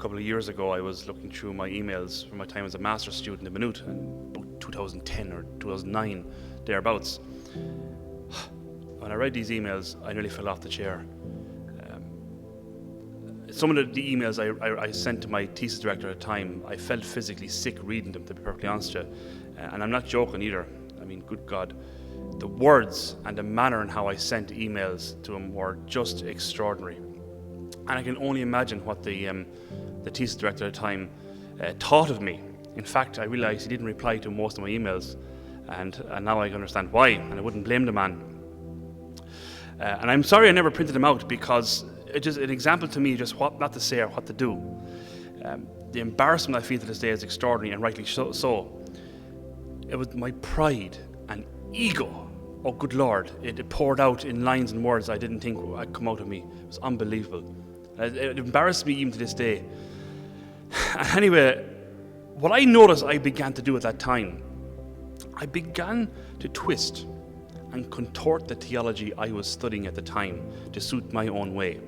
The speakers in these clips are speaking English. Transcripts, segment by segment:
couple of years ago, I was looking through my emails from my time as a master's student in Maynooth in about 2010 or 2009, thereabouts. When I read these emails, I nearly fell off the chair. Some of the emails I sent to my thesis director at the time, I felt physically sick reading them, to be perfectly honest with you. And I'm not joking either. I mean, good God. The words and the manner in how I sent emails to him were just extraordinary. And I can only imagine what the thesis director at the time thought of me. In fact, I realized he didn't reply to most of my emails, and now I understand why, and I wouldn't blame the man. And I'm sorry I never printed them out, because it's just an example to me just what not to say or what to do. The embarrassment I feel to this day is extraordinary, and rightly so. It was my pride and ego. Oh, good Lord, it poured out in lines and words I didn't think would come out of me. It was unbelievable. It embarrassed me even to this day. Anyway, what I noticed I began to do at that time, I began to twist and contort the theology I was studying at the time to suit my own way.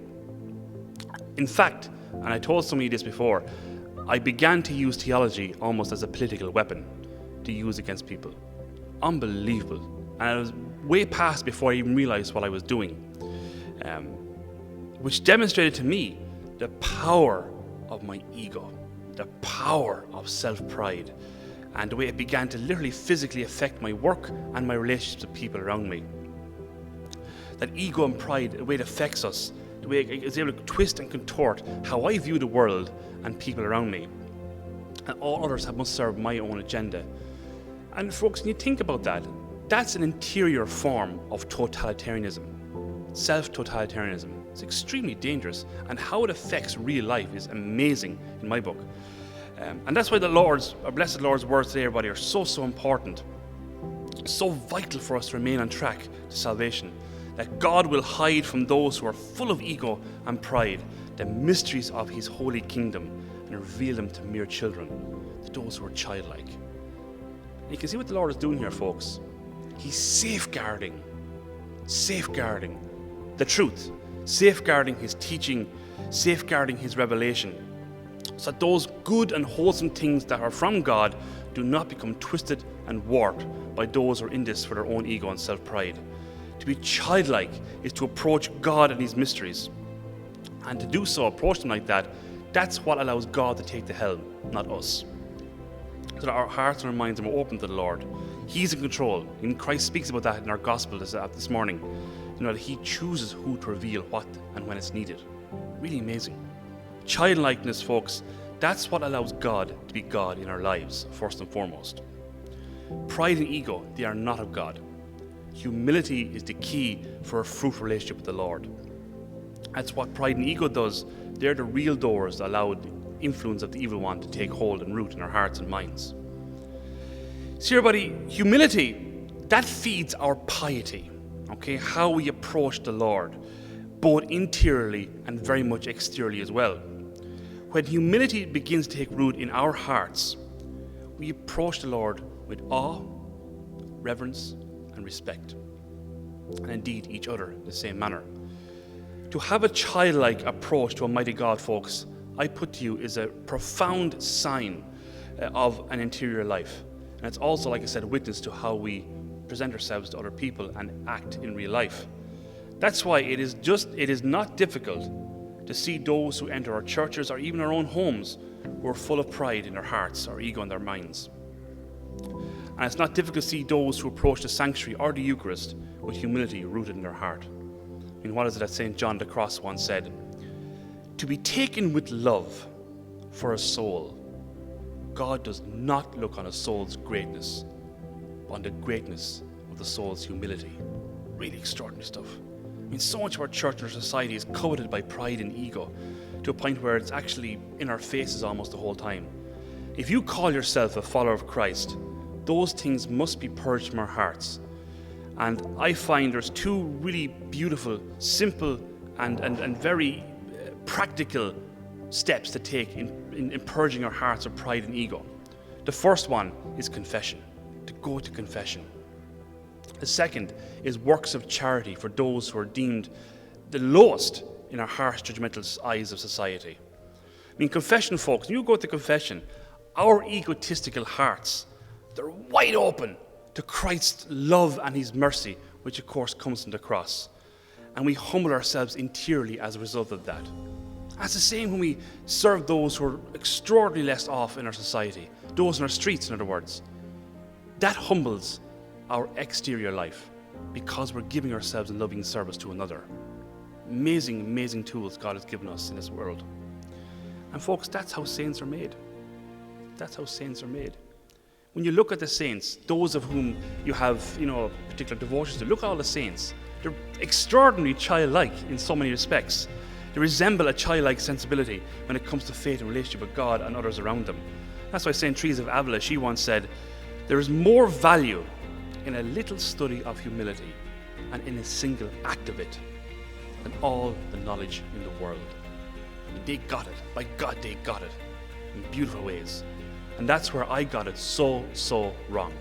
In fact, and I told some of you this before, I began to use theology almost as a political weapon to use against people. Unbelievable. And I was way past before I even realized what I was doing, which demonstrated to me the power of my ego, the power of self-pride, and the way it began to literally physically affect my work and my relationships with people around me. That ego and pride, the way it affects us, the way it is able to twist and contort how I view the world and people around me. And all others must serve my own agenda. And folks, when you think about that, that's an interior form of totalitarianism, self-totalitarianism. It's extremely dangerous, and how it affects real life is amazing in my book. And that's why our blessed Lord's words today, everybody, are so important, so vital for us to remain on track to salvation, that God will hide from those who are full of ego and pride the mysteries of his holy kingdom and reveal them to mere children, to those who are childlike. And you can see what the Lord is doing here, folks. He's safeguarding the truth, safeguarding his teaching, safeguarding his revelation, so that those good and wholesome things that are from God do not become twisted and warped by those who are in this for their own ego and self-pride. To be childlike is to approach God and his mysteries. And to do so, approach them like that, that's what allows God to take the helm, not us. So that our hearts and our minds are more open to the Lord. He's in control. And Christ speaks about that in our gospel this morning. You know, that he chooses who to reveal what and when it's needed. Really amazing. Childlikeness, folks, that's what allows God to be God in our lives, first and foremost. Pride and ego, they are not of God. Humility is the key for a fruitful relationship with the Lord. That's what pride and ego does. They're the real doors that allow the influence of the evil one to take hold and root in our hearts and minds. See, everybody, humility, that feeds our piety, okay? How we approach the Lord, both interiorly and very much exteriorly as well. When humility begins to take root in our hearts, we approach the Lord with awe, reverence, and respect, and indeed each other in the same manner. To have a childlike approach to Almighty God, folks, I put to you, is a profound sign of an interior life. And it's also, like I said, a witness to how we present ourselves to other people and act in real life. That's why it is not difficult to see those who enter our churches or even our own homes who are full of pride in their hearts or ego in their minds. And it's not difficult to see those who approach the sanctuary or the Eucharist with humility rooted in their heart. I mean, what is it that St. John the Cross once said? To be taken with love for a soul, God does not look on a soul's greatness, but on the greatness of the soul's humility. Really extraordinary stuff. I mean, so much of our church and our society is coveted by pride and ego to a point where it's actually in our faces almost the whole time. If you call yourself a follower of Christ, those things must be purged from our hearts. And I find there's two really beautiful, simple, and very practical steps to take in purging our hearts of pride and ego. The first one is confession, to go to confession. The second is works of charity for those who are deemed the lowest in our harsh, judgmental eyes of society. mean, confession, folks, when you go to confession, our egotistical hearts, they're wide open to Christ's love and his mercy, which of course comes from the cross. And we humble ourselves interiorly as a result of that. That's the same when we serve those who are extraordinarily less off in our society, those in our streets, in other words. That humbles our exterior life because we're giving ourselves in loving service to another. Amazing, amazing tools God has given us in this world. And folks, that's how saints are made. That's how saints are made. When you look at the saints, those of whom you have, particular devotions to, look at all the saints. They're extraordinarily childlike in so many respects. They resemble a childlike sensibility when it comes to faith and relationship with God and others around them. That's why St. Teresa of Avila, she once said, there is more value in a little study of humility and in a single act of it than all the knowledge in the world. They got it. By God, they got it in beautiful ways. And that's where I got it so wrong.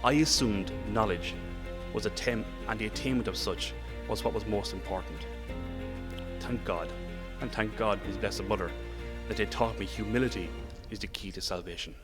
I assumed knowledge was and the attainment of such was what was most important. Thank God, and thank God, his Blessed Mother, that they taught me humility is the key to salvation.